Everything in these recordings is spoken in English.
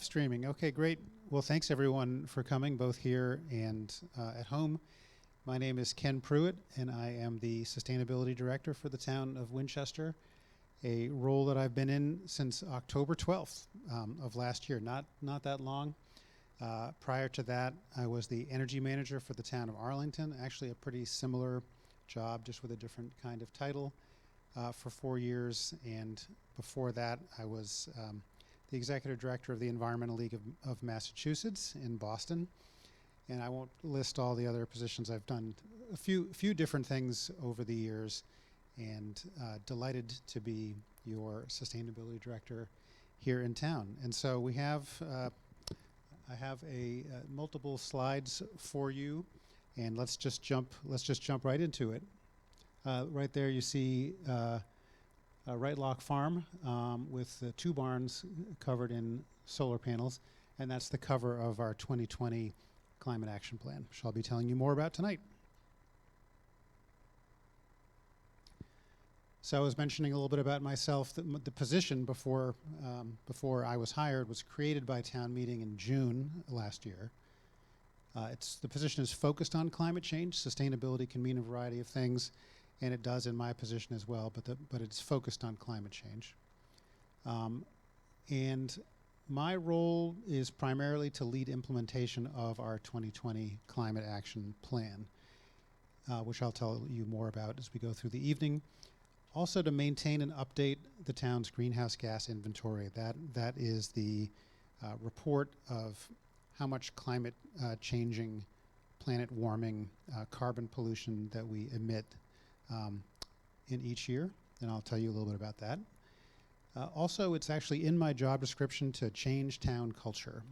Streaming. Okay, great. Well, thanks everyone for coming, both here and at home. My name is Ken Pruitt, and I am the Sustainability Director for the town of Winchester, a role that I've been in since October 12th of last year, not that long. Prior to that, I was the Energy Manager for the town of Arlington, actually a pretty similar job, just with a different kind of title, for 4 years. And before that, I was the Executive Director of the Environmental League of Massachusetts in Boston. And I won't list all the other positions. I've done a few different things over the years, and delighted to be your Sustainability Director here in town. And so we have, I have multiple slides for you, and let's just jump right into it. Right there you see Right Lock Farm with 2 barns covered in solar panels, and that's the cover of our 2020 Climate Action Plan, which I'll be telling you more about tonight. So I was mentioning a little bit about myself. The position before I was hired was created by town meeting in June last year. The position is focused on climate change. Sustainability can mean a variety of things, and it does in my position as well, but it's focused on climate change. And my role is primarily to lead implementation of our 2020 Climate Action Plan, which I'll tell you more about as we go through the evening. Also to maintain and update the town's greenhouse gas inventory. That is the report of how much climate changing, planet warming, carbon pollution that we emit in each year, and I'll tell you a little bit about that. Also, it's actually in my job description to change town culture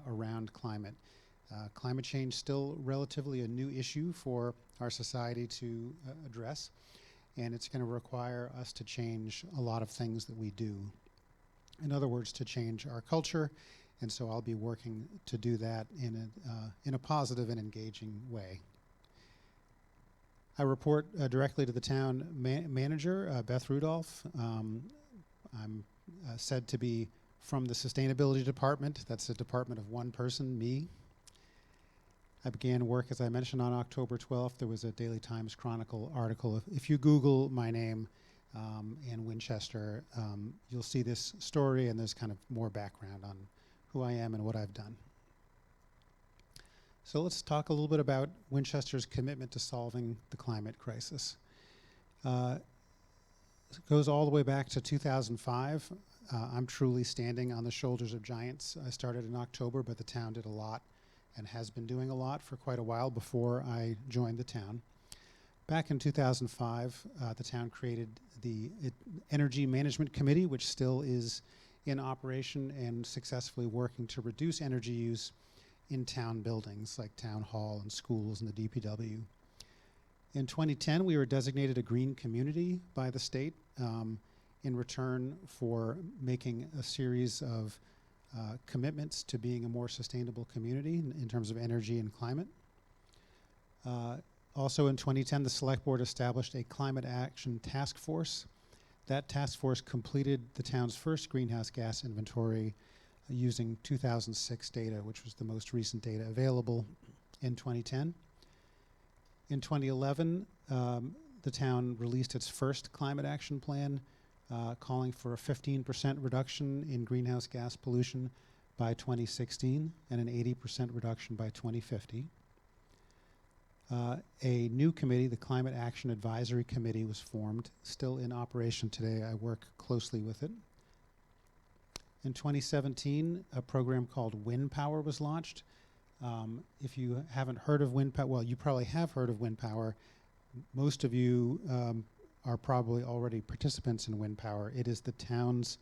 around climate. Climate change still relatively a new issue for our society to address, and it's going to require us to change a lot of things that we do. In other words, to change our culture, and so I'll be working to do that in a positive and engaging way. I report directly to the town manager, Beth Rudolph. I'm said to be from the Sustainability Department. That's a department of one person, me. I began work, as I mentioned, on October 12th. There was a Daily Times Chronicle article. If you Google my name and Winchester, you'll see this story, and there's kind of more background on who I am and what I've done. So let's talk a little bit about Winchester's commitment to solving the climate crisis. It goes all the way back to 2005. I'm truly standing on the shoulders of giants. I started in October, but the town did a lot and has been doing a lot for quite a while before I joined the town. Back in 2005, the town created the Energy Management Committee, which still is in operation and successfully working to reduce energy use in town buildings like town hall and schools and the DPW. In 2010, we were designated a green community by the state in return for making a series of commitments to being a more sustainable community in terms of energy and climate. Also in 2010, the Select Board established a Climate Action Task Force. That task force completed the town's first greenhouse gas inventory using 2006 data, which was the most recent data available in 2010. In 2011, the town released its first climate action plan, calling for a 15% reduction in greenhouse gas pollution by 2016 and an 80% reduction by 2050. A new committee, the Climate Action Advisory Committee, was formed, still in operation today. I work closely with it. In 2017, a program called Wind Power was launched. If you haven't heard of Wind Power, well, you probably have heard of Wind Power. Most of you are probably already participants in Wind Power. It is the town's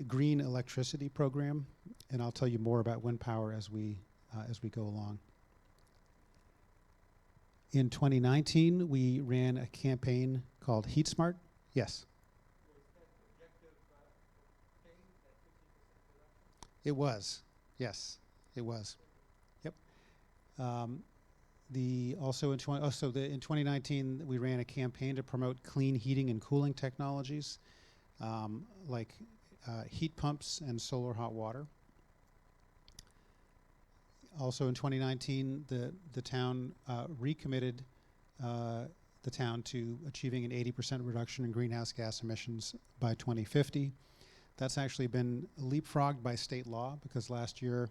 green electricity program, and I'll tell you more about Wind Power as we go along. In 2019, we ran a campaign called Heat Smart. Yes. It was, yes, it was. Yep. In 2019, we ran a campaign to promote clean heating and cooling technologies, like heat pumps and solar hot water. Also in 2019, the town recommitted the town to achieving an 80% reduction in greenhouse gas emissions by 2050. That's actually been leapfrogged by state law because last year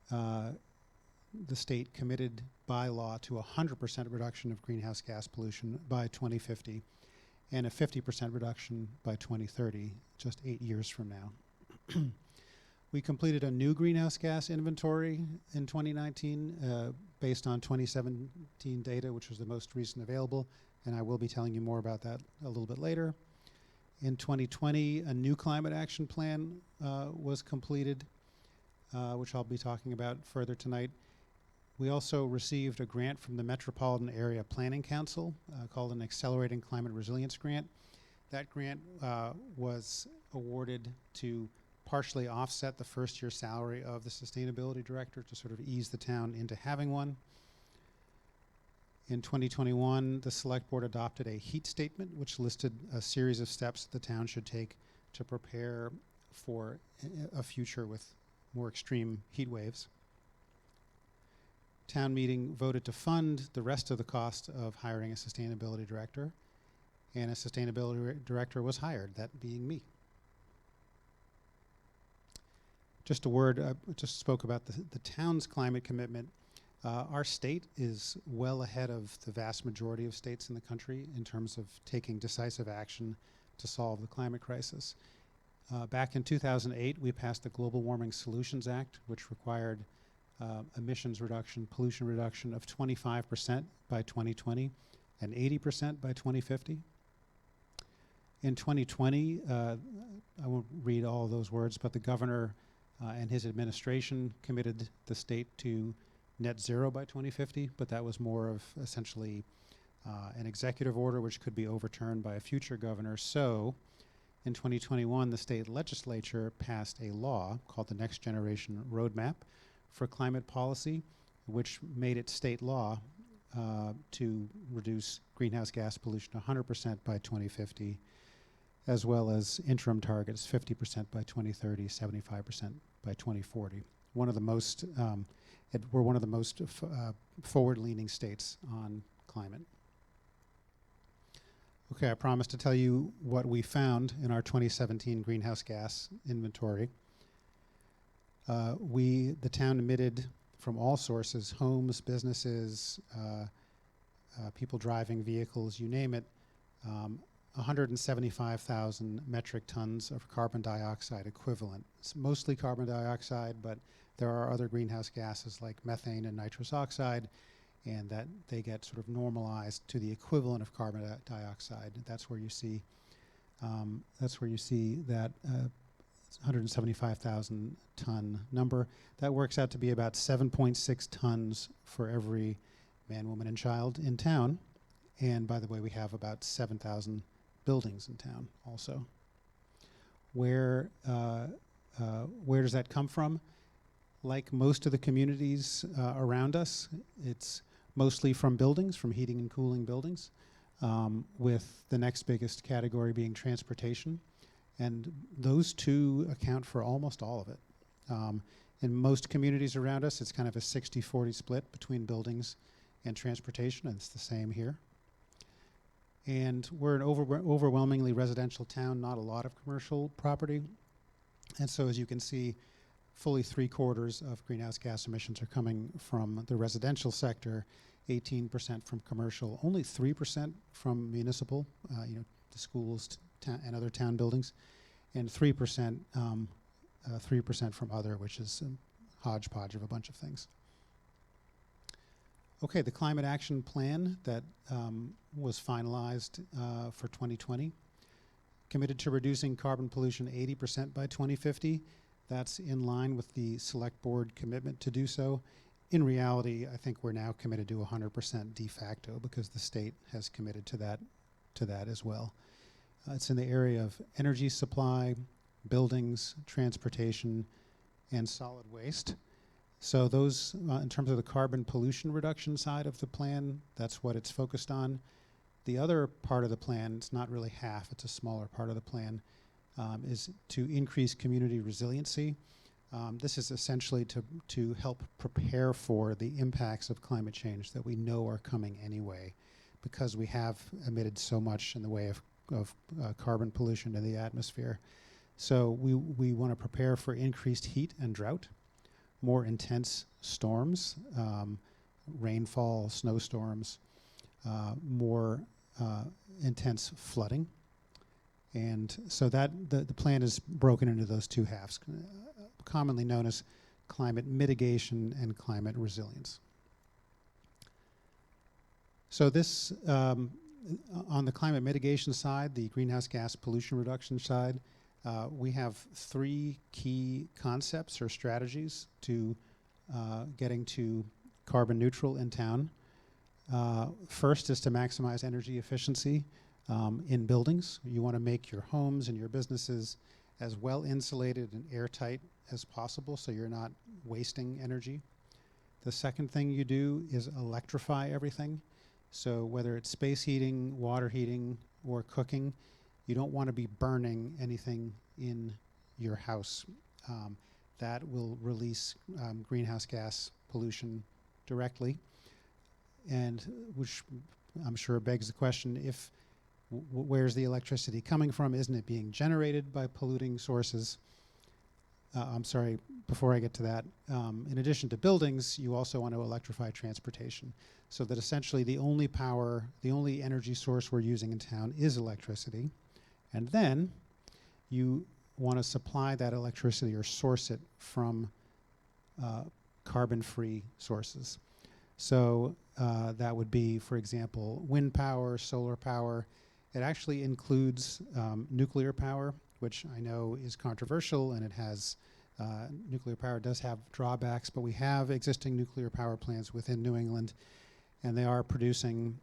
the state committed by law to a 100% reduction of greenhouse gas pollution by 2050 and a 50% reduction by 2030, just 8 years from now. We completed a new greenhouse gas inventory in 2019 based on 2017 data, which was the most recent available, and I will be telling you more about that a little bit later. In 2020, a new climate action plan was completed, which I'll be talking about further tonight. We also received a grant from the Metropolitan Area Planning Council called an Accelerating Climate Resilience Grant. That grant was awarded to partially offset the first-year salary of the sustainability director to sort of ease the town into having one. In 2021, the select board adopted a heat statement, which listed a series of steps the town should take to prepare for a future with more extreme heat waves. Town meeting voted to fund the rest of the cost of hiring a sustainability director, and a sustainability director was hired, that being me. Just a word, I just spoke about the town's climate commitment. Our state is well ahead of the vast majority of states in the country in terms of taking decisive action to solve the climate crisis. Back in 2008, we passed the Global Warming Solutions Act, which required emissions reduction, pollution reduction of 25% by 2020 and 80% by 2050. In 2020, I won't read all of those words, but the governor and his administration committed the state to net zero by 2050, but that was more of essentially an executive order which could be overturned by a future governor. So in 2021, the state legislature passed a law called the Next Generation Roadmap for Climate Policy, which made it state law to reduce greenhouse gas pollution 100% by 2050, as well as interim targets 50% by 2030, 75% by 2040. One of the most, we're one of the most forward-leaning states on climate. Okay, I promised to tell you what we found in our 2017 greenhouse gas inventory. The town emitted from all sources, homes, businesses, people driving vehicles, you name it, 175,000 metric tons of carbon dioxide equivalent. It's mostly carbon dioxide, but there are other greenhouse gases like methane and nitrous oxide, and that they get sort of normalized to the equivalent of carbon dioxide. That's where you see that 175,000 ton number. That works out to be about 7.6 tons for every man, woman, and child in town. And by the way, we have about 7,000 buildings in town also. Where does that come from? Like most of the communities around us, it's mostly from buildings, from heating and cooling buildings, with the next biggest category being transportation. And those two account for almost all of it. In most communities around us, it's kind of a 60-40 split between buildings and transportation, and it's the same here. And we're an overwhelmingly residential town, not a lot of commercial property. And so as you can see, fully 3/4 of greenhouse gas emissions are coming from the residential sector, 18% from commercial, only 3% from municipal, the schools and other town buildings, and 3% from other, which is a hodgepodge of a bunch of things. Okay, the climate action plan that was finalized for 2020 committed to reducing carbon pollution 80% by 2050. That's in line with the select board commitment to do so. In reality, I think we're now committed to 100% de facto because the state has committed to that as well. It's in the area of energy supply, buildings, transportation, and solid waste. So those, in terms of the carbon pollution reduction side of the plan, that's what it's focused on. The other part of the plan, it's not really half, it's a smaller part of the plan, is to increase community resiliency. This is essentially to help prepare for the impacts of climate change that we know are coming anyway, because we have emitted so much in the way of carbon pollution in the atmosphere. So we want to prepare for increased heat and drought, more intense storms, rainfall, snowstorms, more intense flooding. And so that the plan is broken into those two halves, commonly known as climate mitigation and climate resilience. So this, on the climate mitigation side, the greenhouse gas pollution reduction side, we have three key concepts or strategies to getting to carbon neutral in town. First is to maximize energy efficiency in buildings. You want to make your homes and your businesses as well insulated and airtight as possible so you're not wasting energy. The second thing you do is electrify everything. So whether it's space heating, water heating, or cooking, you don't want to be burning anything in your house. That will release greenhouse gas pollution directly, and which I'm sure begs the question, if where's the electricity coming from? Isn't it being generated by polluting sources? I'm sorry, before I get to that, in addition to buildings, you also want to electrify transportation, so that essentially the only power, the only energy source we're using in town is electricity. And then you want to supply that electricity or source it from carbon-free sources. So that would be, for example, wind power, solar power. It actually includes nuclear power, which I know is controversial, and it has, nuclear power does have drawbacks, but we have existing nuclear power plants within New England, and they are producing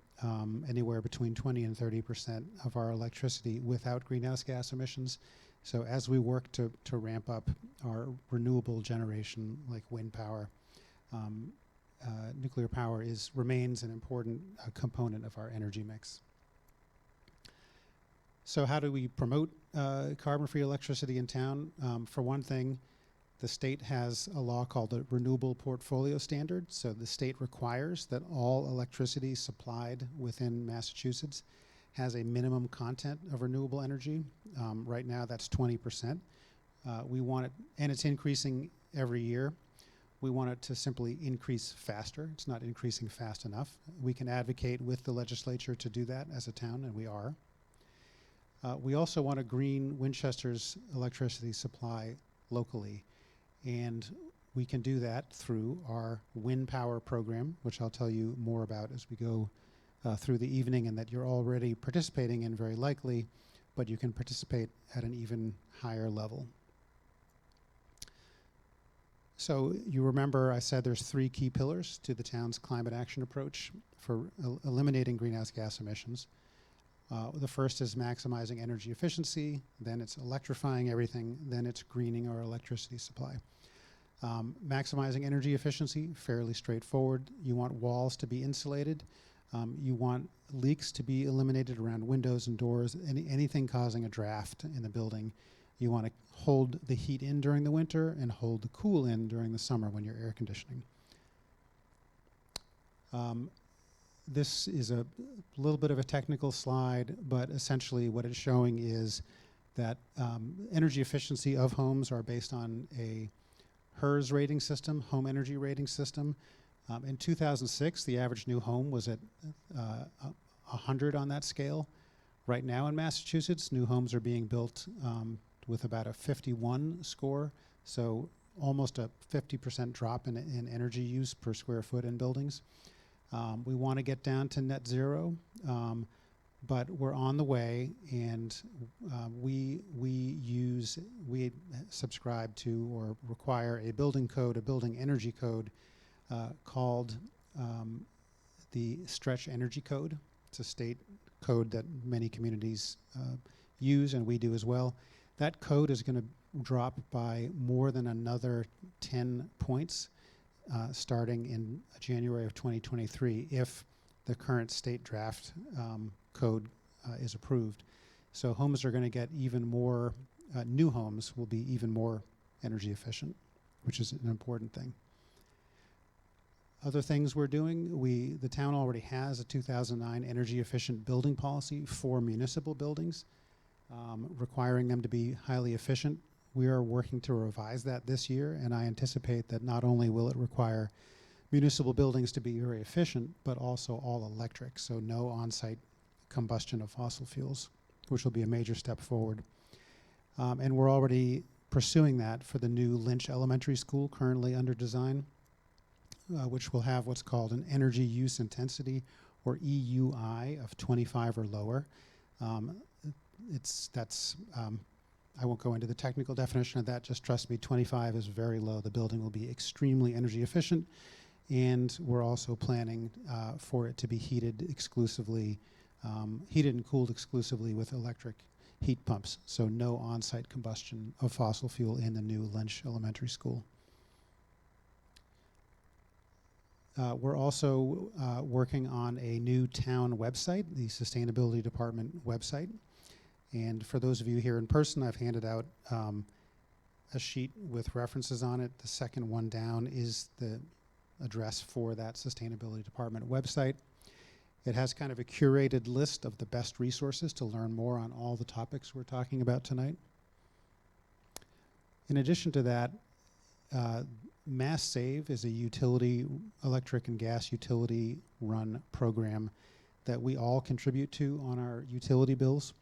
anywhere between 20 and 30% of our electricity without greenhouse gas emissions. So as we work to ramp up our renewable generation like wind power, nuclear power remains an important component of our energy mix. So how do we promote carbon-free electricity in town? For one thing, the state has a law called the Renewable Portfolio Standard. So the state requires that all electricity supplied within Massachusetts has a minimum content of renewable energy. Right now, that's 20%. We want it, and it's increasing every year. We want it to simply increase faster. It's not increasing fast enough. We can advocate with the legislature to do that as a town, and we are. We also want to green Winchester's electricity supply locally, and we can do that through our wind power program, which I'll tell you more about as we go through the evening, and that you're already participating in very likely, but you can participate at an even higher level. So you remember I said there's three key pillars to the town's climate action approach for eliminating greenhouse gas emissions. The first is maximizing energy efficiency, then it's electrifying everything, then it's greening our electricity supply. Maximizing energy efficiency, fairly straightforward. You want walls to be insulated. You want leaks to be eliminated around windows and doors, anything causing a draft in the building. You want to hold the heat in during the winter and hold the cool in during the summer when you're air conditioning. This is a little bit of a technical slide, but essentially what it's showing is that energy efficiency of homes are based on a HERS rating system, home energy rating system. In 2006, the average new home was at 100 on that scale. Right now in Massachusetts, new homes are being built with about a 51 score, so almost a 50% drop in energy use per square foot in buildings. We want to get down to net zero, but we're on the way, and we subscribe to or require a building code, a building energy code called the Stretch Energy Code. It's a state code that many communities use, and we do as well. That code is going to drop by more than another 10 points starting in January of 2023 if the current state draft code is approved. So homes are going to get even more new homes will be even more energy efficient, which is an important thing. Other things we're doing, the town already has a 2009 energy efficient building policy for municipal buildings, requiring them to be highly efficient. We are working to revise that this year, and I anticipate that not only will it require municipal buildings to be very efficient, but also all electric, so no on-site combustion of fossil fuels, which will be a major step forward. And we're already pursuing that for the new Lynch Elementary School, currently under design, which will have what's called an energy use intensity, or EUI, of 25 or lower. I won't go into the technical definition of that, just trust me, 25 is very low. The building will be extremely energy efficient, and we're also planning for it to be heated and cooled exclusively with electric heat pumps, so no on-site combustion of fossil fuel in the new Lynch Elementary School. We're also working on a new town website, the Sustainability Department website. And for those of you here in person, I've handed out a sheet with references on it. The second one down is the address for that Sustainability Department website. It has kind of a curated list of the best resources to learn more on all the topics we're talking about tonight. In addition to that, Mass Save is a electric and gas utility run program that we all contribute to on our utility bills.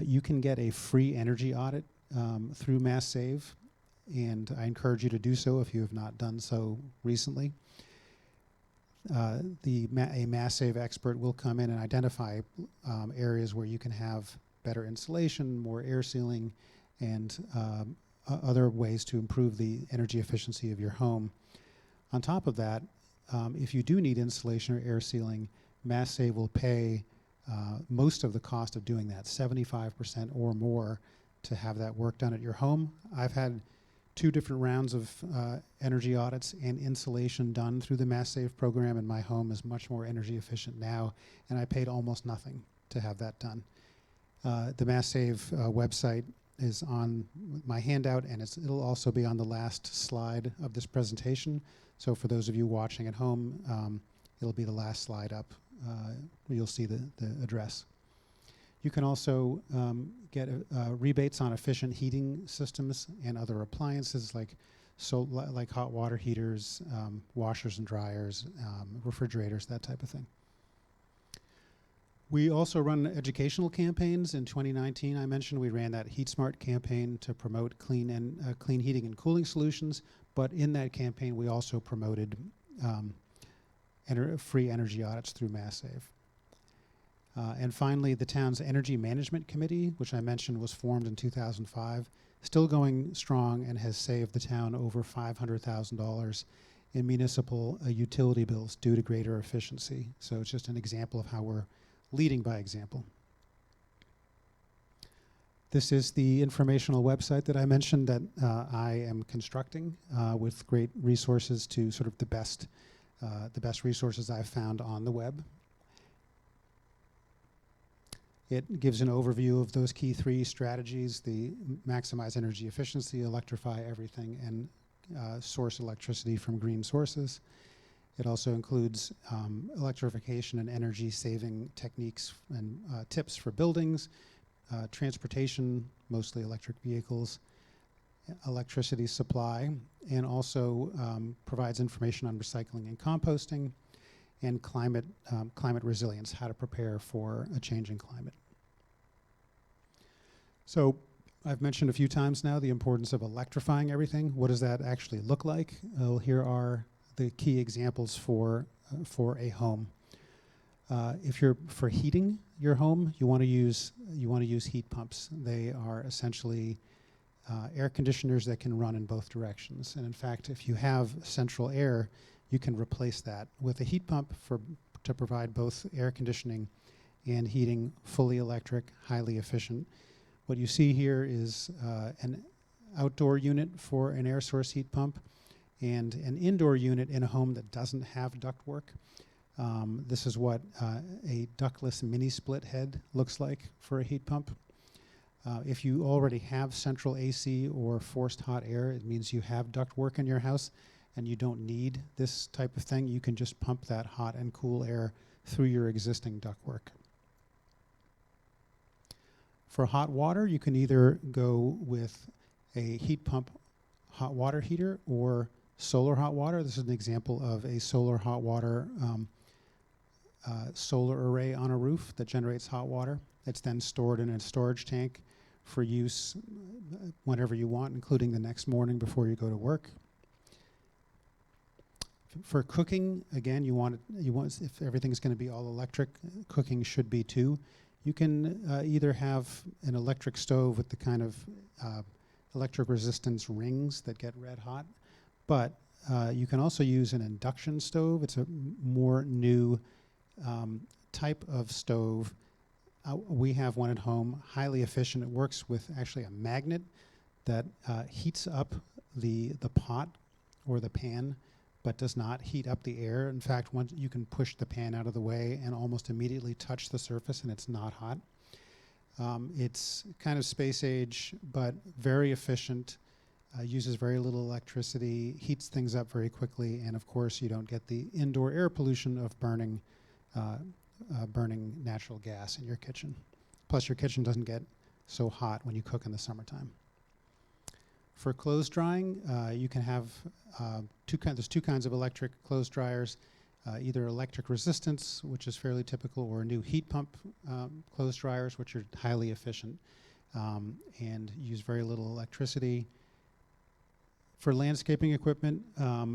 You can get a free energy audit through Mass Save, and I encourage you to do so if you have not done so recently. A Mass Save expert will come in and identify areas where you can have better insulation, more air sealing, and other ways to improve the energy efficiency of your home. On top of that, if you do need insulation or air sealing, Mass Save will pay most of the cost of doing that, 75% or more, to have that work done at your home. I've had 2 different rounds of energy audits and insulation done through the Mass Save program, and my home is much more energy efficient now, and I paid almost nothing to have that done. The Mass Save website is on my handout, and it'll also be on the last slide of this presentation. So for those of you watching at home, it'll be the last slide up. You'll see the address. You can also get rebates on efficient heating systems and other appliances like hot water heaters, washers and dryers, refrigerators, that type of thing. We also run educational campaigns. In 2019, I mentioned we ran that Heat Smart campaign to promote clean heating and cooling solutions, but in that campaign we also promoted free energy audits through Mass Save. And finally, the town's Energy Management Committee, which I mentioned was formed in 2005, still going strong and has saved the town over $500,000 in municipal utility bills due to greater efficiency. So it's just an example of how we're leading by example. This is the informational website that I mentioned that I am constructing with great resources to sort of the best resources I've found on the web. It gives an overview of those key 3 strategies: the maximize energy efficiency, electrify everything, and source electricity from green sources. It also includes electrification and energy saving techniques and tips for buildings, transportation, mostly electric vehicles, electricity supply, and also provides information on recycling and composting, and climate resilience, how to prepare for a changing climate. So I've mentioned a few times now the importance of electrifying everything. What does that actually look like? Here are the key examples for a home. If you're for heating your home, you want to use heat pumps. They are essentially air conditioners that can run in both directions. And in fact, if you have central air, you can replace that with a heat pump to provide both air conditioning and heating, fully electric, highly efficient. What you see here is an outdoor unit for an air source heat pump and an indoor unit in a home that doesn't have ductwork. This is what a ductless mini split head looks like for a heat pump. If you already have central AC or forced hot air, it means you have ductwork in your house and you don't need this type of thing. You can just pump that hot and cool air through your existing ductwork. For hot water, you can either go with a heat pump hot water heater or solar hot water. This is an example of a solar hot water solar array on a roof that generates hot water. It's then stored in a storage tank for use whenever you want, including the next morning before you go to work. For cooking, again, if everything's going to be all electric, cooking should be too. You can either have an electric stove with the kind of electric resistance rings that get red hot, but you can also use an induction stove. It's a more new type of stove. We have one at home, highly efficient. It works with actually a magnet that heats up the pot or the pan, but does not heat up the air. In fact, once you can push the pan out of the way and almost immediately touch the surface and it's not hot. It's kind of space age, but very efficient, uses very little electricity, heats things up very quickly, and of course you don't get the indoor air pollution of burning natural gas in your kitchen. Plus your kitchen doesn't get so hot when you cook in the summertime. For clothes drying, you can have there's two kinds of electric clothes dryers, either electric resistance, which is fairly typical, or new heat pump clothes dryers, which are highly efficient and use very little electricity. For landscaping equipment,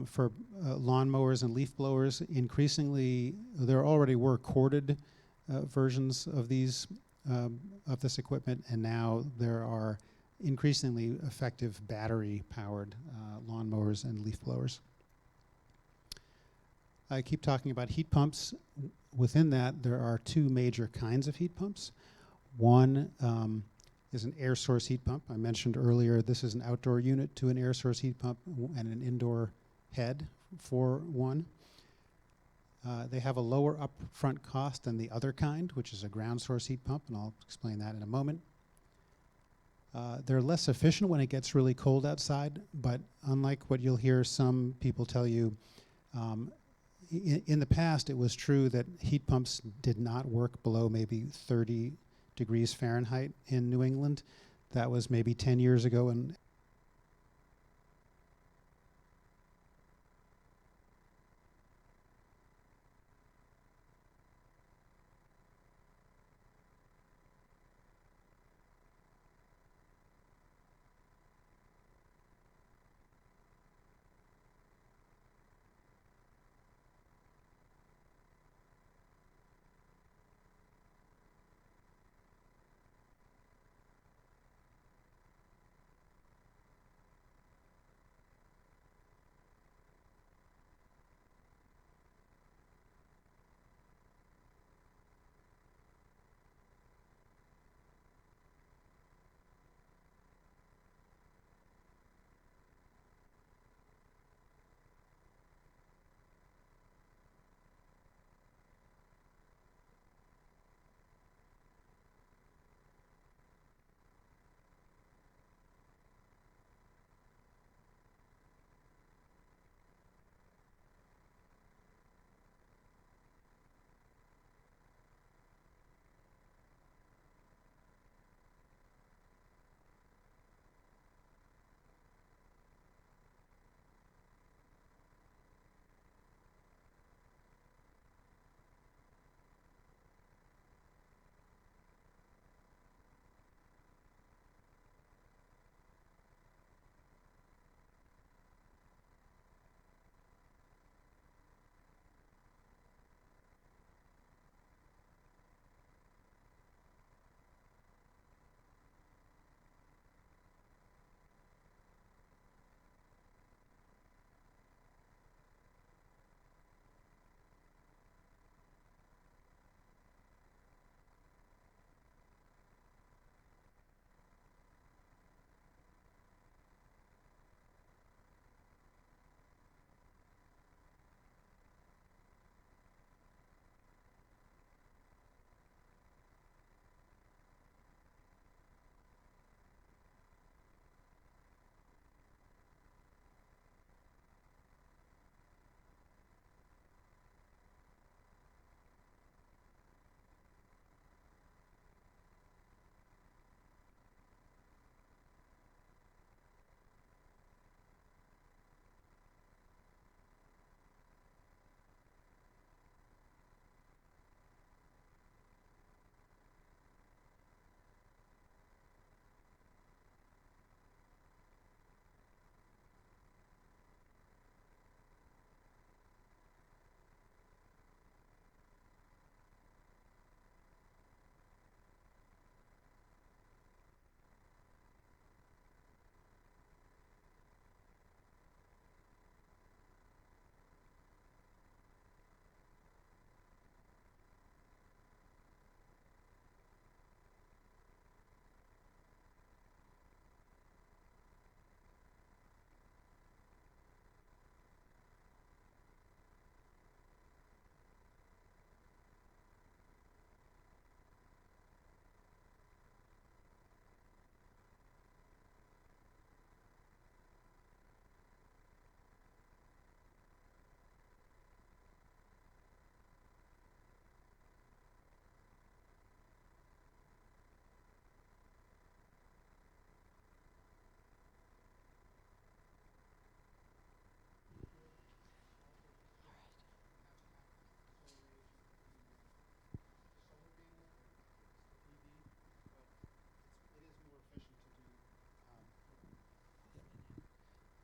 for lawnmowers and leaf blowers, increasingly there already were corded versions of these of this equipment, and now there are increasingly effective battery-powered lawnmowers and leaf blowers. I keep talking about heat pumps. Within that, there are two major kinds of heat pumps. One is an air source heat pump. I mentioned earlier this is an outdoor unit to an air source heat pump and an indoor head for one. They have a lower upfront cost than the other kind, which is a ground source heat pump, and I'll explain that in a moment. They're less efficient when it gets really cold outside, but unlike what you'll hear some people tell you, in the past it was true that heat pumps did not work below maybe 30 degrees Fahrenheit in New England. That was maybe 10 years ago, and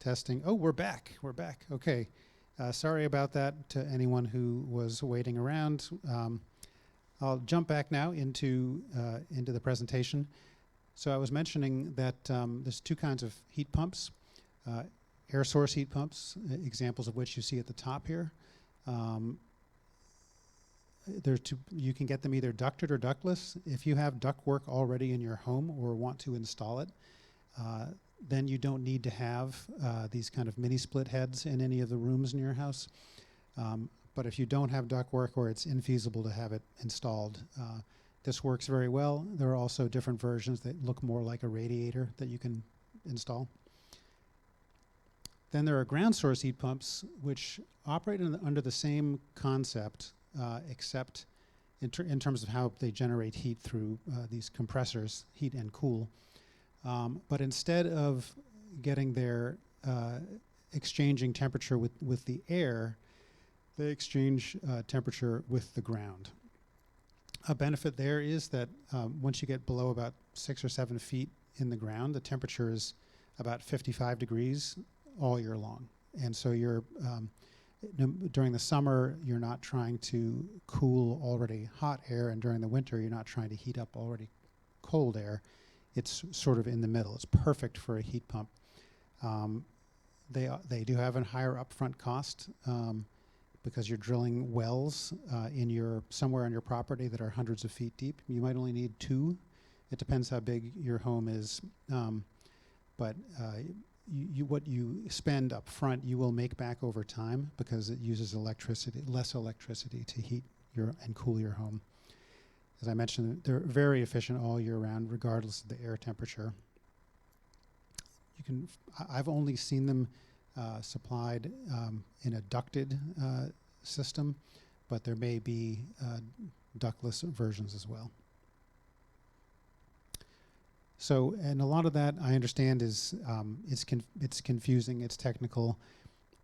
Testing. Oh, we're back. We're back. Okay. Sorry about that to anyone who was waiting around. I'll jump back now into the presentation. So I was mentioning that there's two kinds of heat pumps. Air source heat pumps, examples of which you see at the top here. You can get them either ducted or ductless. If you have ductwork already in your home or want to install it, then you don't need to have these kind of mini split heads in any of the rooms in your house. But if you don't have ductwork or it's infeasible to have it installed, this works very well. There are also different versions that look more like a radiator that you can install. Then there are ground source heat pumps, which operate under the same concept, except in terms of how they generate heat through these compressors, heat and cool. But instead of getting their exchanging temperature with the air, they exchange temperature with the ground. A benefit there is that once you get below about 6 or 7 feet in the ground, the temperature is about 55 degrees all year long. And so you're during the summer, you're not trying to cool already hot air, and during the winter, you're not trying to heat up already cold air. It's sort of in the middle. It's perfect for a heat pump. They do have a higher upfront cost because you're drilling wells somewhere on your property that are hundreds of feet deep. You might only need 2. It depends how big your home is. But what you spend up front, you will make back over time because it uses less electricity to heat and cool your home. As I mentioned, they're very efficient all year round, regardless of the air temperature. I've only seen them supplied in a ducted system, but there may be ductless versions as well. So, and a lot of that I understand is it's confusing, it's technical.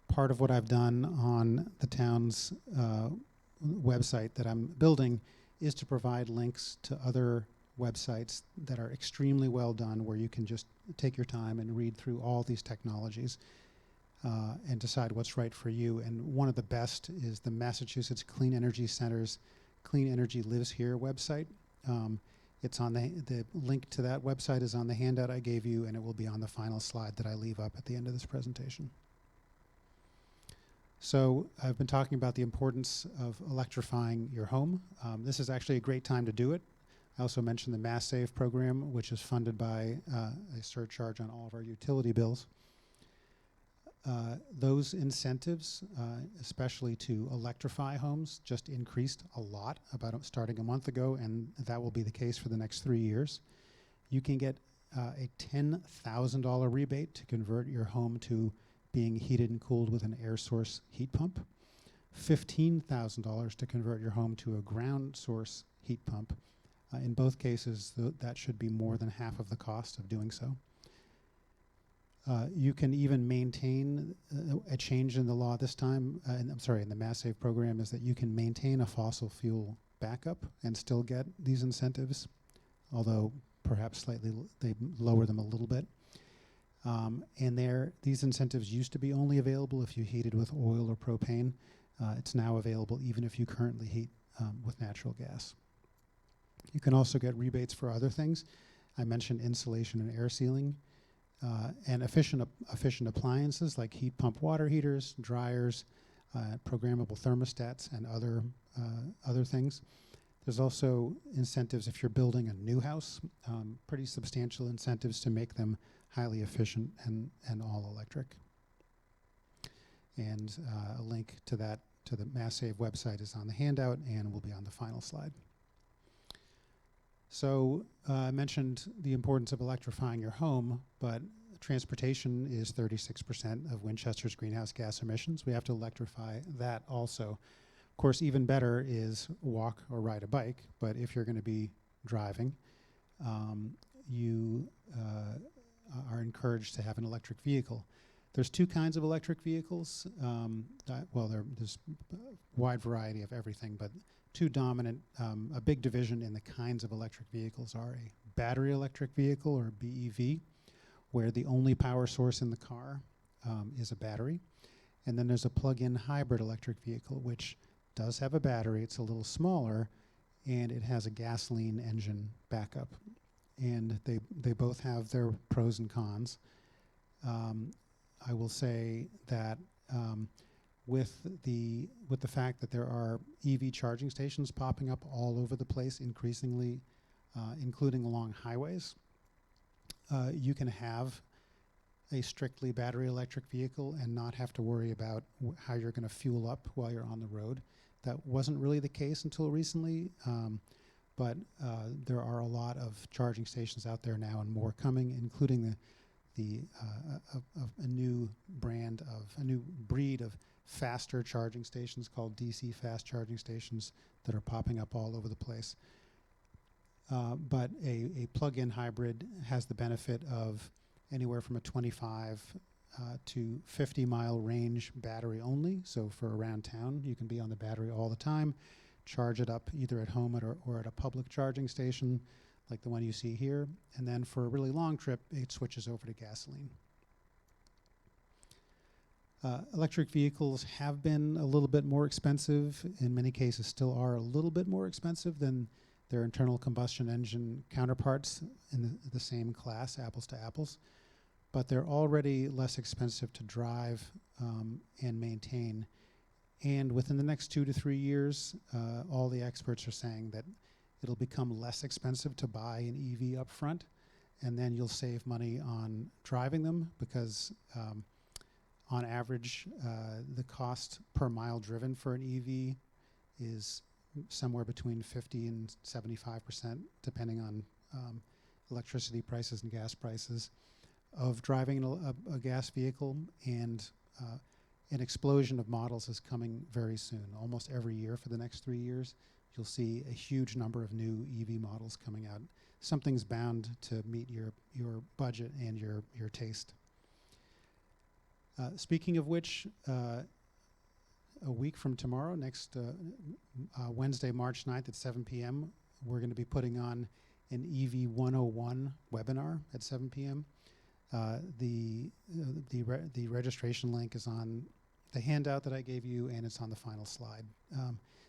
Part of what I've done on the town's website that I'm building is to provide links to other websites that are extremely well done, where you can just take your time and read through all these technologies and decide what's right for you. And one of the best is the Massachusetts Clean Energy Center's Clean Energy Lives Here website. It's on the link to that website is on the handout I gave you, and it will be on the final slide that I leave up at the end of this presentation. So I've been talking about the importance of electrifying your home. This is actually a great time to do it. I also mentioned the Mass Save program, which is funded by a surcharge on all of our utility bills. Those incentives, especially to electrify homes, just increased a lot starting a month ago, and that will be the case for the next 3 years. You can get a $10,000 rebate to convert your home to being heated and cooled with an air source heat pump, $15,000 to convert your home to a ground source heat pump. In both cases, that should be more than half of the cost of doing so. You can even maintain a change in the law this time, in the Mass Save program, is that you can maintain a fossil fuel backup and still get these incentives, although perhaps slightly they lower them a little bit. And these incentives used to be only available if you heated with oil or propane. It's now available even if you currently heat with natural gas. You can also get rebates for other things. I mentioned insulation and air sealing. And efficient appliances like heat pump water heaters, dryers, programmable thermostats, and other things. There's also incentives if you're building a new house, pretty substantial incentives to make them highly efficient and all electric. And a link to the Mass Save website is on the handout and will be on the final slide. So I mentioned the importance of electrifying your home, but transportation is 36% of Winchester's greenhouse gas emissions. We have to electrify that also. Of course, even better is walk or ride a bike, but if you're going to be driving, you are encouraged to have an electric vehicle. There's 2 kinds of electric vehicles. There's a wide variety of everything, but 2 dominant, a big division in the kinds of electric vehicles are a battery electric vehicle, or BEV, where the only power source in the car is a battery. And then there's a plug-in hybrid electric vehicle, which does have a battery. It's a little smaller, and it has a gasoline engine backup. And they both have their pros and cons. I will say that with the fact that there are EV charging stations popping up all over the place increasingly, including along highways, you can have a strictly battery electric vehicle and not have to worry about how you're going to fuel up while you're on the road. That wasn't really the case until recently, but there are a lot of charging stations out there now and more coming, including a new breed of faster charging stations called DC fast charging stations that are popping up all over the place. But a plug-in hybrid has the benefit of anywhere from a 25 to 50 mile range battery only. So for around town, you can be on the battery all the time, charge it up either at home or at a public charging station like the one you see here. And then for a really long trip, it switches over to gasoline. Electric vehicles have been a little bit more expensive, in many cases still are a little bit more expensive than their internal combustion engine counterparts in the same class, apples to apples. But they're already less expensive to drive and maintain. And within the next 2 to 3 years, all the experts are saying that it'll become less expensive to buy an EV up front, and then you'll save money on driving them because on average, the cost per mile driven for an EV is somewhere between 50 and 75%, depending on electricity prices and gas prices, of driving a gas vehicle. And an explosion of models is coming very soon. Almost every year for the next 3 years, you'll see a huge number of new EV models coming out. Something's bound to meet your budget and your taste. Speaking of which, a week from tomorrow, next Wednesday, March 9th at 7 p.m., we're going to be putting on an EV 101 webinar at 7 p.m. The registration link is on the handout that I gave you, and it's on the final slide.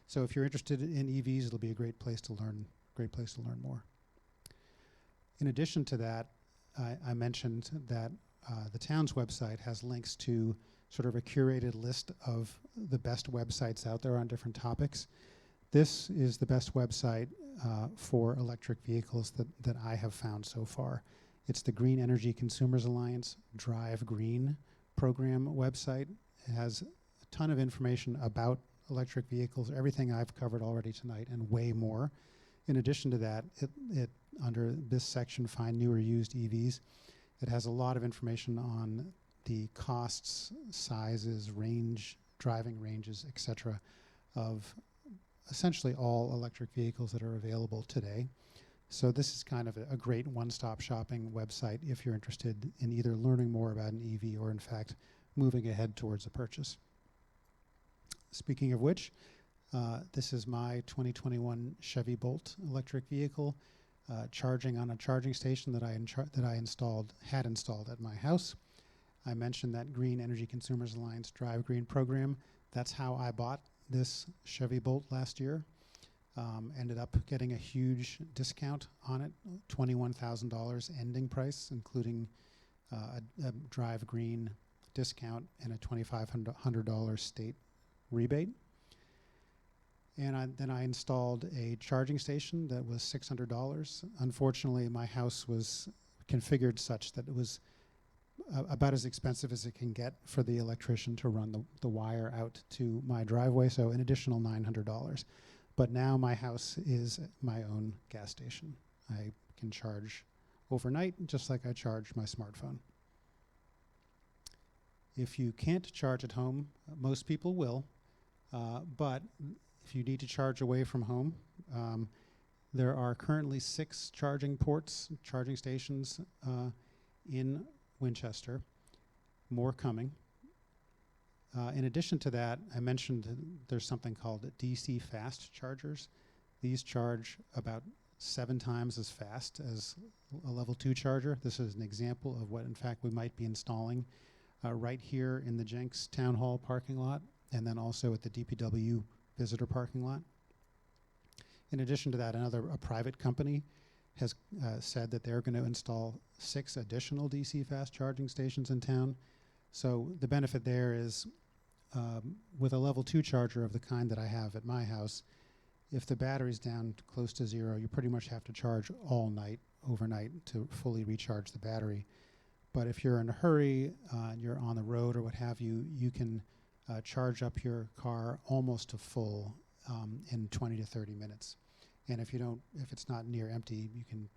So if you're interested in EVs, it'll be a great place to learn more. In addition to that, I mentioned that the town's website has links to sort of a curated list of the best websites out there on different topics. This is the best website for electric vehicles that I have found so far. It's the Green Energy Consumers Alliance Drive Green program website. It has a ton of information about electric vehicles, everything I've covered already tonight, and way more. In addition to that, it under this section, Find New or Used EVs, it has a lot of information on the costs, sizes, range, driving ranges, etc., of essentially all electric vehicles that are available today. So this is kind of a great one-stop shopping website if you're interested in either learning more about an EV or, in fact, moving ahead towards a purchase. Speaking of which, this is my 2021 Chevy Bolt electric vehicle charging on a charging station that I had installed at my house. I mentioned that Green Energy Consumers Alliance Drive Green program. That's how I bought this Chevy Bolt last year. Ended up getting a huge discount on it, $21,000 ending price, including a Drive Green discount and a $2,500 state rebate. And then I installed a charging station that was $600. Unfortunately, my house was configured such that it was about as expensive as it can get for the electrician to run the wire out to my driveway, so an additional $900. But now my house is my own gas station. I can charge overnight just like I charge my smartphone. If you can't charge at home, most people will, but if you need to charge away from home, there are currently 6 charging stations in Winchester, more coming. In addition to that, I mentioned there's something called DC fast chargers. These charge about 7 times as fast as a level 2 charger. This is an example of what, in fact, we might be installing right here in the Jenks Town Hall parking lot, and then also at the DPW visitor parking lot. In addition to that, a private company has said that they're going to install 6 additional DC fast charging stations in town. So the benefit there is with a level 2 charger of the kind that I have at my house, if the battery's down close to 0, you pretty much have to charge all night, overnight, to fully recharge the battery. But if you're in a hurry, you're on the road or what have you, you can charge up your car almost to full in 20 to 30 minutes. And if it's not near empty, you can,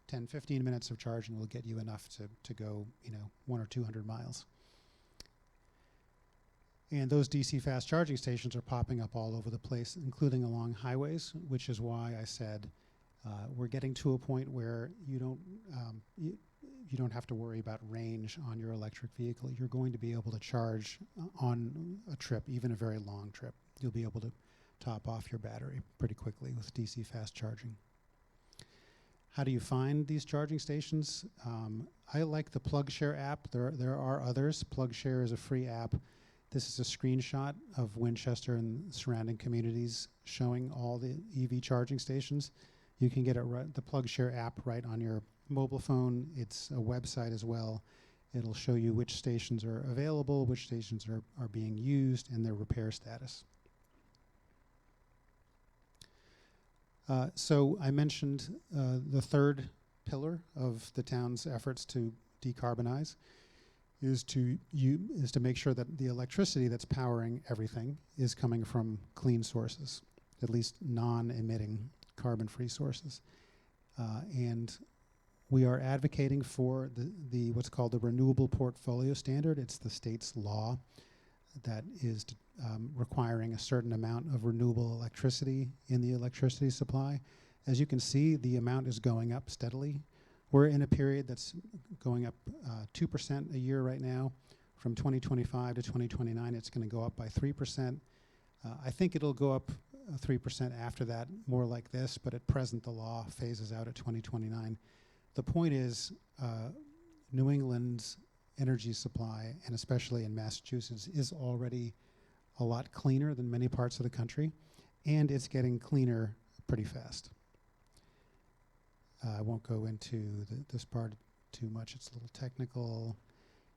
10, 15 minutes of charging will get you enough to go, 100 or 200 miles. And those DC fast charging stations are popping up all over the place, including along highways, which is why I said we're getting to a point where you don't have to worry about range on your electric vehicle. You're going to be able to charge on a trip, even a very long trip. You'll be able to top off your battery pretty quickly with DC fast charging. How do you find these charging stations? I like the PlugShare app. There are others. PlugShare is a free app. This is a screenshot of Winchester and surrounding communities showing all the EV charging stations. You can get the PlugShare app right on your mobile phone. It's a website as well. It'll show you which stations are available, which stations are being used, and their repair status. So I mentioned the third pillar of the town's efforts to decarbonize is to make sure that the electricity that's powering everything is coming from clean sources, at least non-emitting carbon-free sources. And we are advocating for the what's called the Renewable Portfolio Standard. It's the state's law that is requiring a certain amount of renewable electricity in the electricity supply. As you can see, the amount is going up steadily. We're in a period that's going up 2% a year right now. From 2025 to 2029, it's going to go up by 3%. I think it'll go up 3% after that, more like this, but at present the law phases out at 2029. The point is, New England's energy supply, and especially in Massachusetts, is already a lot cleaner than many parts of the country, and it's getting cleaner pretty fast. I won't go into this part too much. It's a little technical.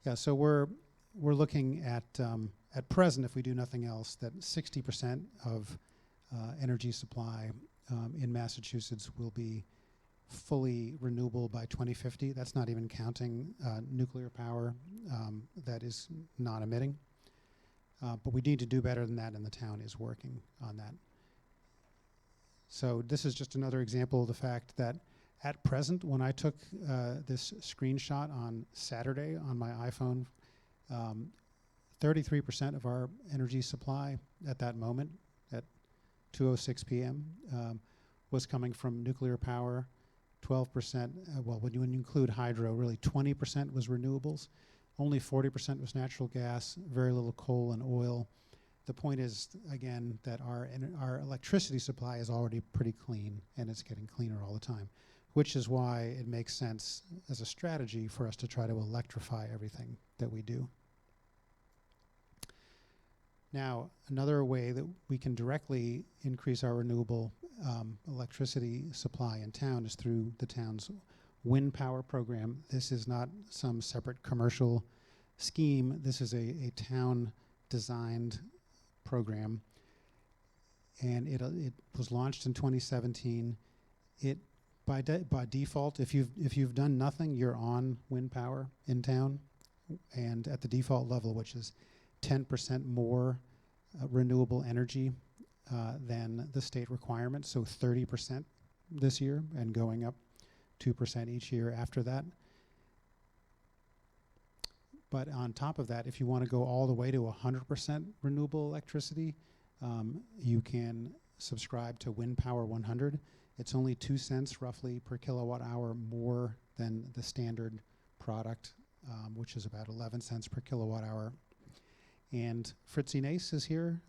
Yeah, so we're looking at present, if we do nothing else, that 60% of energy supply in Massachusetts will be fully renewable by 2050. That's not even counting nuclear power that is non-emitting. But we need to do better than that, and the town is working on that. So this is just another example of the fact that at present, when I took this screenshot on Saturday on my iPhone, 33% of our energy supply at that moment, at 2:06 p.m., was coming from nuclear power. 12%, well, when you include hydro, really 20% was renewables. Only 40% was natural gas, very little coal and oil. The point is, again, that our electricity supply is already pretty clean, and it's getting cleaner all the time, which is why it makes sense as a strategy for us to try to electrify everything that we do. Now, another way that we can directly increase our renewable electricity supply in town is through the town's wind power program. This is not some separate commercial scheme. This is a town-designed program, and it was launched in 2017. By default, if you've done nothing, you're on wind power in town, and at the default level, which is 10% more renewable energy than the state requirement, so 30% this year, and going up 2% each year after that. But on top of that, if you want to go all the way to 100% renewable electricity, you can subscribe to Wind Power 100. It's only 2 cents roughly per kilowatt hour more than the standard product, which is about 11 cents per kilowatt hour. And Fritzie Nace is here,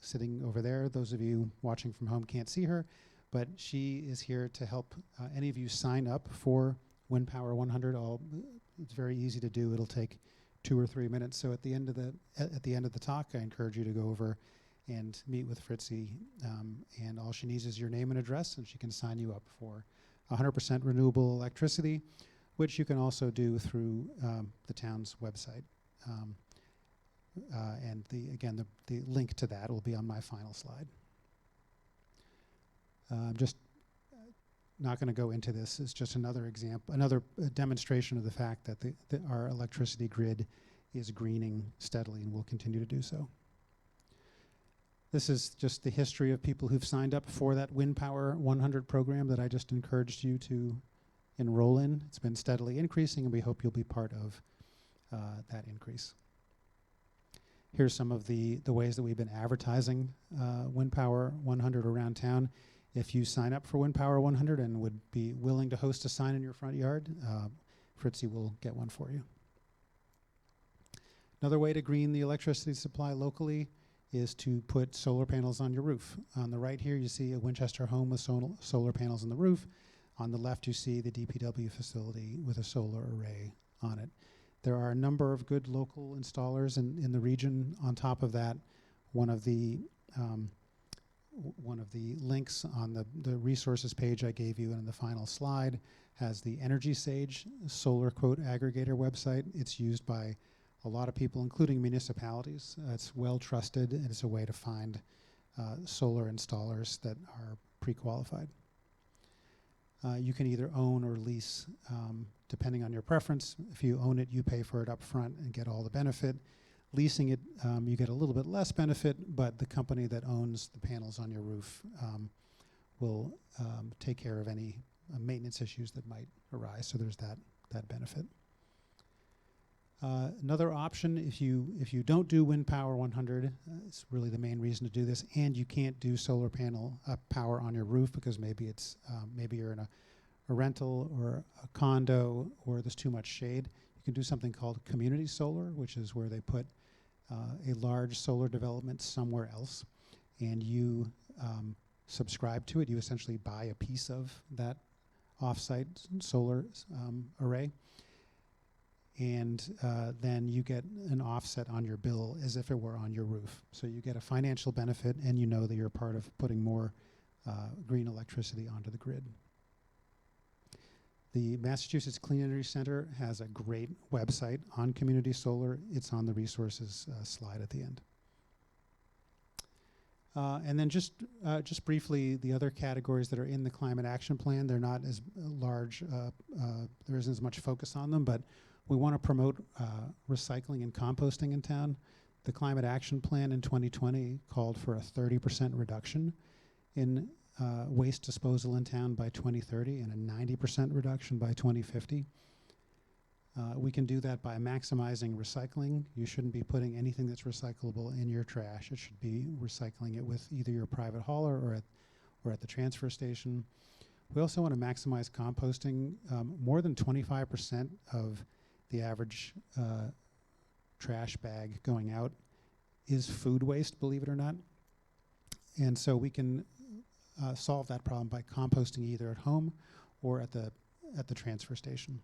sitting over there. Those of you watching from home can't see her, but she is here to help any of you sign up for Wind Power 100. It's very easy to do. It'll take 2 or 3 minutes. So at the end of the talk, I encourage you to go over and meet with Fritzi, and all she needs is your name and address, and she can sign you up for 100% renewable electricity, which you can also do through the town's website. And the link to that will be on my final slide. Just not going to go into this. It's just another example, another demonstration of the fact that our electricity grid is greening steadily and will continue to do so. This is just the history of people who've signed up for that Wind Power 100 program that I just encouraged you to enroll in. It's been steadily increasing, and we hope you'll be part of that increase. Here's some of the ways that we've been advertising Wind Power 100 around town. If you sign up for Wind Power 100 and would be willing to host a sign in your front yard, Fritzi will get one for you. Another way to green the electricity supply locally is to put solar panels on your roof. On the right here, you see a Winchester home with solar panels on the roof. On the left, you see the DPW facility with a solar array on it. There are a number of good local installers in the region. On top of that, one of the links on the resources page I gave you in the final slide has the Energy Sage solar quote aggregator website. It's used by a lot of people, including municipalities. It's well trusted, and it's a way to find solar installers that are pre-qualified. You can either own or lease, depending on your preference. If you own it, you pay for it up front and get all the benefit. Leasing it, you get a little bit less benefit, but the company that owns the panels on your roof will take care of any maintenance issues that might arise. So there's that benefit. Another option, if you don't do Wind Power 100, it's really the main reason to do this, and you can't do solar panel power on your roof because maybe it's maybe you're in a rental or a condo or there's too much shade. You can do something called community solar, which is where they put a large solar development somewhere else, and you subscribe to it. You essentially buy a piece of that offsite solar array. And then you get an offset on your bill as if it were on your roof. So you get a financial benefit, and you know that you're part of putting more green electricity onto the grid. The Massachusetts Clean Energy Center has a great website on community solar. It's on the resources slide at the end. And then just briefly, the other categories that are in the Climate Action Plan, they're not as large, there isn't as much focus on them, but we want to promote recycling and composting in town. The Climate Action Plan in 2020 called for a 30% reduction in waste disposal in town by 2030 and a 90% reduction by 2050. We can do that by maximizing recycling. You shouldn't be putting anything that's recyclable in your trash. It should be recycling it with either your private hauler or at the transfer station. We also want to maximize composting. More than 25% of the average trash bag going out is food waste, believe it or not. And so we can solve that problem by composting either at home or at the transfer station.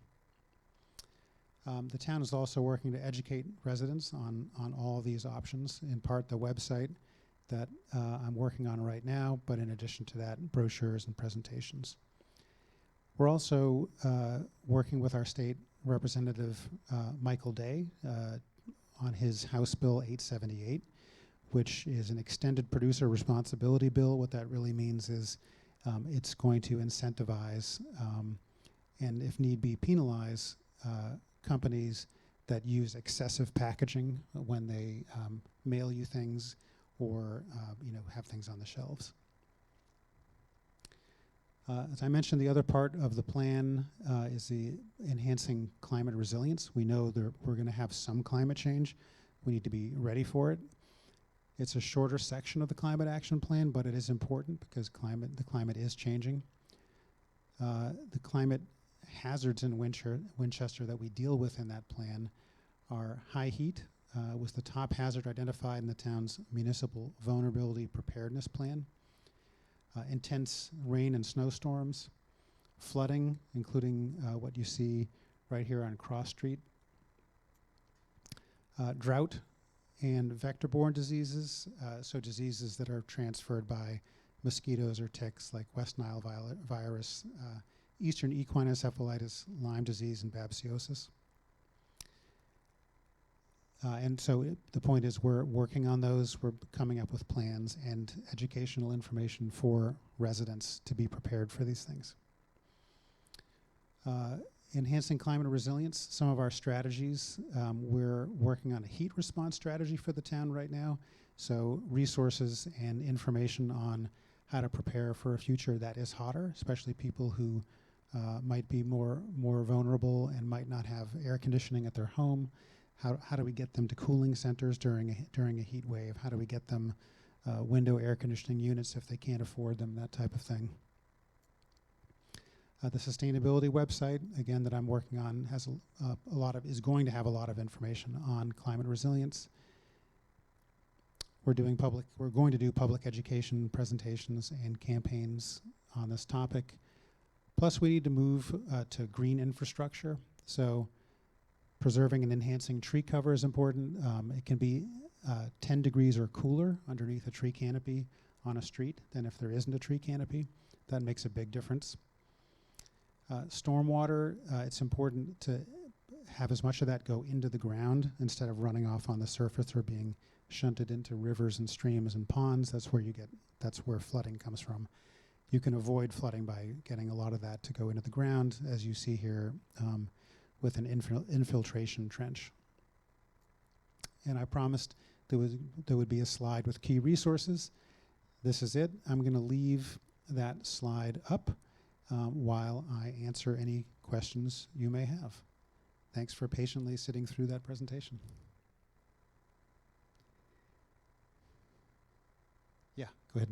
The town is also working to educate residents on all these options, in part the website that I'm working on right now, but in addition to that, brochures and presentations. We're also working with our state Representative Michael Day on his House Bill 878, which is an extended producer responsibility bill. What that really means is it's going to incentivize and, if need be, penalize companies that use excessive packaging when they mail you things or have things on the shelves. As I mentioned, the other part of the plan is the enhancing climate resilience. We know that we're going to have some climate change. We need to be ready for it. It's a shorter section of the Climate Action Plan, but it is important because the climate is changing. The climate hazards in Winchester that we deal with in that plan are high heat, was the top hazard identified in the town's Municipal Vulnerability Preparedness Plan. Intense rain and snowstorms, flooding, including what you see right here on Cross Street, Drought and vector-borne diseases, so diseases that are transferred by mosquitoes or ticks like West Nile virus, Eastern equine encephalitis, Lyme disease, and babesiosis. And so the point is we're working on those. We're coming up with plans and educational information for residents to be prepared for these things. Enhancing climate resilience, some of our strategies. We're working on a heat response strategy for the town right now. So resources and information on how to prepare for a future that is hotter, especially people who might be more vulnerable and might not have air conditioning at their home. How do we get them to cooling centers during a heat wave? How do we get them window air conditioning units if they can't afford them, that type of thing. The sustainability website, again, that I'm working on has is going to have a lot of information on climate resilience. We're going to do public education presentations and campaigns on this topic. Plus, we need to move to green infrastructure. So preserving and enhancing tree cover is important. It can be 10 degrees or cooler underneath a tree canopy on a street than if there isn't a tree canopy. That makes a big difference. Stormwater, it's important to have as much of that go into the ground instead of running off on the surface or being shunted into rivers and streams and ponds. That's where flooding comes from. You can avoid flooding by getting a lot of that to go into the ground, as you see here, with an infiltration trench. And I promised there would be a slide with key resources. This is it. I'm going to leave that slide up while I answer any questions you may have. Thanks for patiently sitting through that presentation. Yeah, go ahead.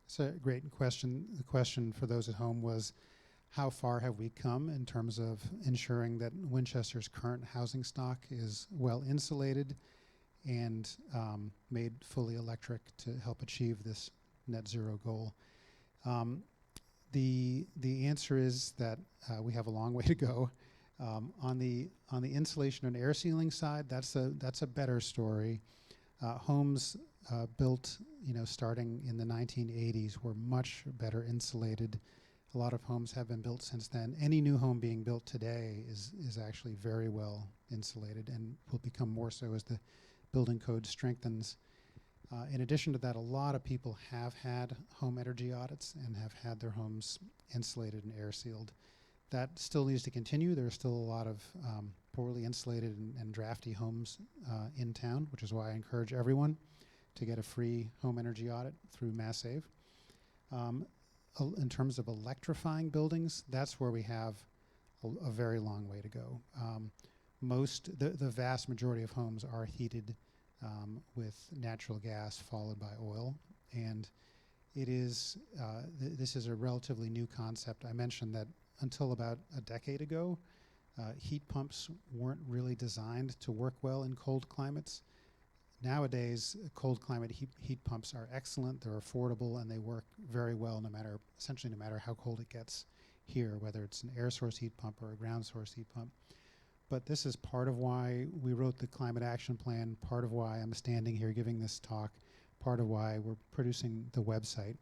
It's a great question. The question for those at home was, how far have we come in terms of ensuring that Winchester's current housing stock is well insulated and made fully electric to help achieve this net zero goal? The answer is that we have a long way to go. On the insulation and air sealing side, that's a better story. Homes built, starting in the 1980s were much better insulated. A lot of homes have been built since then. Any new home being built today is actually very well insulated and will become more so as the building code strengthens. In addition to that, a lot of people have had home energy audits and have had their homes insulated and air sealed. That still needs to continue. There are still a lot of poorly insulated and drafty homes in town, which is why I encourage everyone to get a free home energy audit through MassSave. In terms of electrifying buildings, that's where we have a very long way to go. The vast majority of homes are heated with natural gas followed by oil, and it is this is a relatively new concept. I mentioned that until about a decade ago, heat pumps weren't really designed to work well in cold climates. Nowadays, cold climate heat pumps are excellent, they're affordable, and they work very well essentially no matter how cold it gets here, whether it's an air source heat pump or a ground source heat pump. But this is part of why we wrote the Climate Action Plan, part of why I'm standing here giving this talk, part of why we're producing the website.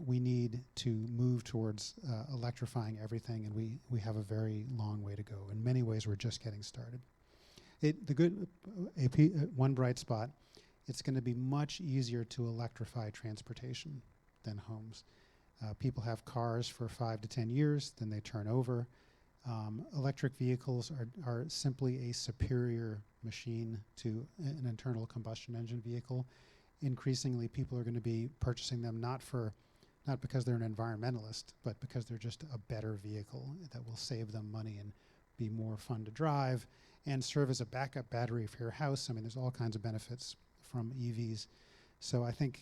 We need to move towards electrifying everything, and we have a very long way to go. In many ways, we're just getting started. One bright spot, it's going to be much easier to electrify transportation than homes. People have cars for 5 to 10 years, then they turn over. Electric vehicles are simply a superior machine to an internal combustion engine vehicle. Increasingly, people are going to be purchasing them not because they're an environmentalist, but because they're just a better vehicle that will save them money and be more fun to drive and serve as a backup battery for your house. I mean, there's all kinds of benefits from EVs. So I think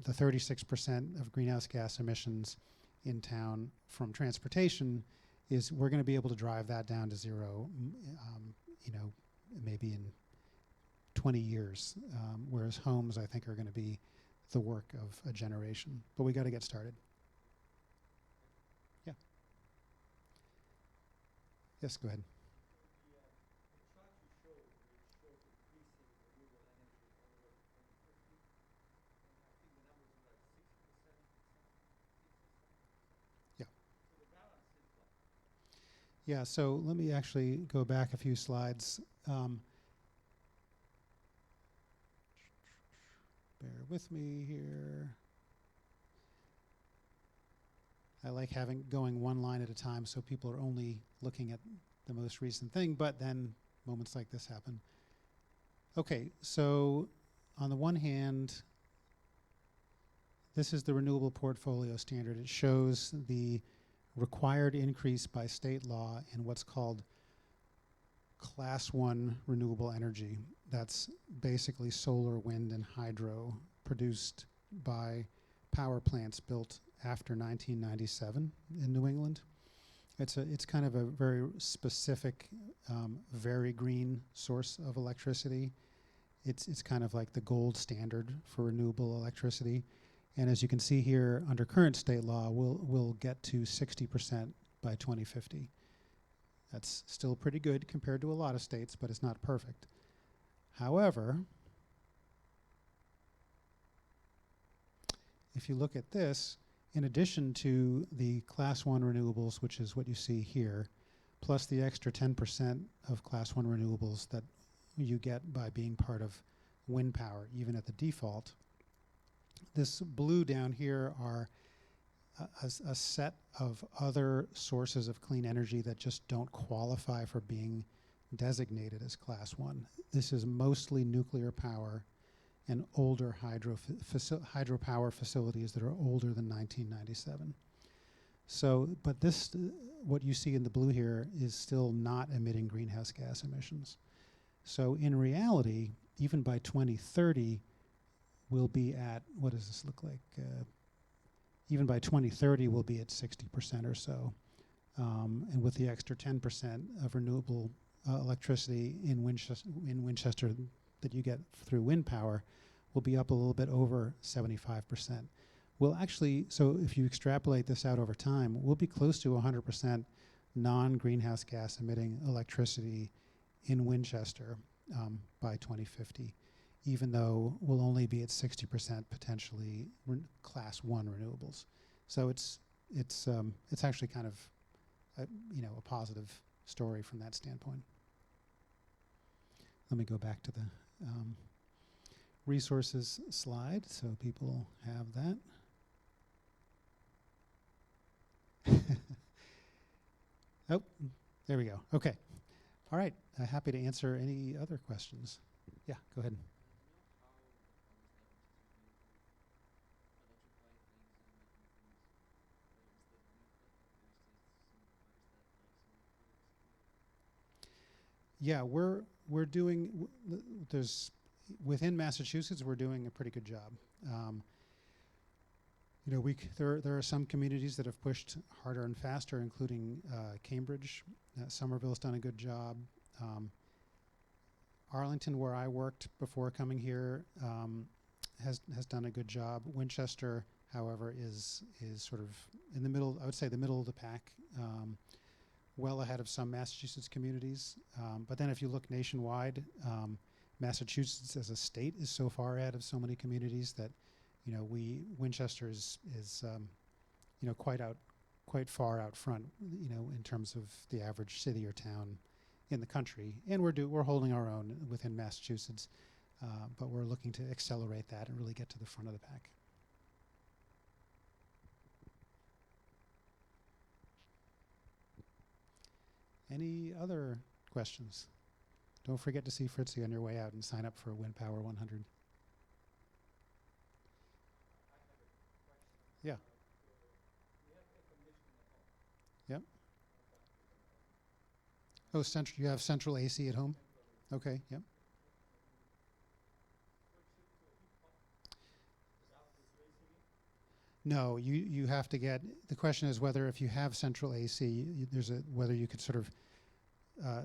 the 36% of greenhouse gas emissions in town from transportation is we're going to be able to drive that down to zero, maybe in 20 years, whereas homes, I think, are going to be the work of a generation. But we got to get started. Yeah. Yes, go ahead. Yeah, so let me actually go back a few slides. Bear with me here. I like going one line at a time so people are only looking at the most recent thing, but then moments like this happen. Okay, so on the one hand, this is the renewable portfolio standard. It shows the required increase by state law in what's called Class 1 renewable energy. That's basically solar, wind, and hydro produced by power plants built after 1997 in New England. It's kind of a very specific, very green source of electricity. It's kind of like the gold standard for renewable electricity. And as you can see here, under current state law, we'll get to 60% by 2050. That's still pretty good compared to a lot of states, but it's not perfect. However, if you look at this, in addition to the Class 1 renewables, which is what you see here, plus the extra 10% of Class 1 renewables that you get by being part of wind power, even at the default, this blue down here are a set of other sources of clean energy that just don't qualify for being designated as Class 1. This is mostly nuclear power and older hydropower facilities that are older than 1997. So, but this, what you see in the blue here, is still not emitting greenhouse gas emissions. So in reality, even by 2030, we'll be at, what does this look like? Even by 2030, we'll be at 60% or so. And with the extra 10% of renewable electricity in Winchester that you get through wind power, we'll be up a little bit over 75%. We'll actually, so if you extrapolate this out over time, we'll be close to 100% non-greenhouse gas emitting electricity in Winchester by 2050, even though we'll only be at 60% potentially Class 1 renewables. So it's actually kind of a positive story from that standpoint. Let me go back to the resources slide so people have that. Oh, there we go. Okay. All right. Happy to answer any other questions. Yeah, go ahead. Yeah, we're doing, within Massachusetts, we're doing a pretty good job. There are some communities that have pushed harder and faster, including Cambridge. Somerville's done a good job. Arlington, where I worked before coming here, has done a good job. Winchester, however, is sort of in the middle, I would say the middle of the pack, well ahead of some Massachusetts communities. But then if you look nationwide, Massachusetts as a state is so far ahead of so many communities that Winchester is quite far out front, in terms of the average city or town in the country. And we're holding our own within Massachusetts, but we're looking to accelerate that and really get to the front of the pack. Any other questions? Don't forget to see Fritzy on your way out and sign up for Wind Power 100. Yeah. Yep. Oh, you have central AC at home? Okay, yep. No, you have to get, the question is whether if you have central AC, whether you could sort of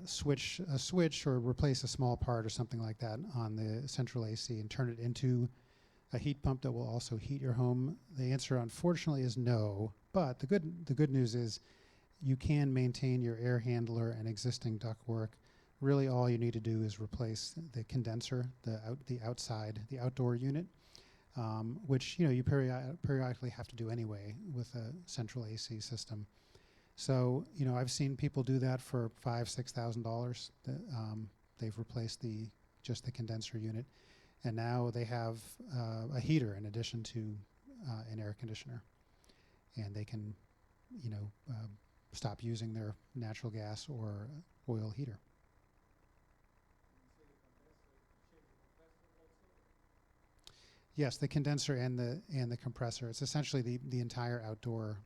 switch a switch or replace a small part or something like that on the central AC and turn it into a heat pump that will also heat your home. The answer, unfortunately, is no. But the good news is you can maintain your air handler and existing ductwork. Really, all you need to do is replace the condenser, the outdoor unit, which you periodically have to do anyway with a central AC system. So I've seen people do that for $5,000-$6,000. They've replaced just the condenser unit, and now they have a heater in addition to an air conditioner, and they can stop using their natural gas or oil heater. Yes, the condenser and the compressor. It's essentially the entire outdoor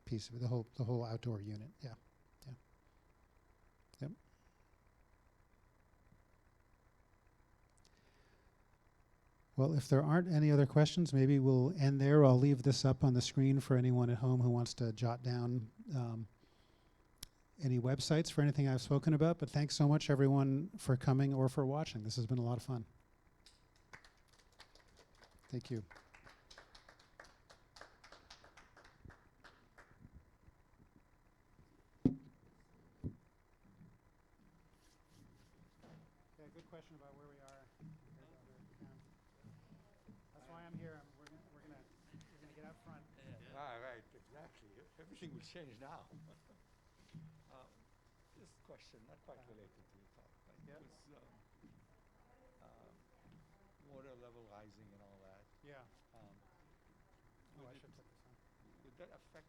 piece of it, the whole outdoor unit. Yeah, yeah, yep. Well, if there aren't any other questions, maybe we'll end there. I'll leave this up on the screen for anyone at home who wants to jot down any websites for anything I've spoken about. But thanks so much, everyone, for coming or for watching. This has been a lot of fun. Thank you. Yeah, good question about where we are compared to other towns. That's why I'm here. We're gonna get out front. Yeah. Ah, right, exactly. Everything will change now. This question, not quite related to your talk, but Yeah. it was water level rising and all that. Yeah. Um, Oh, I would should put this on. would that affect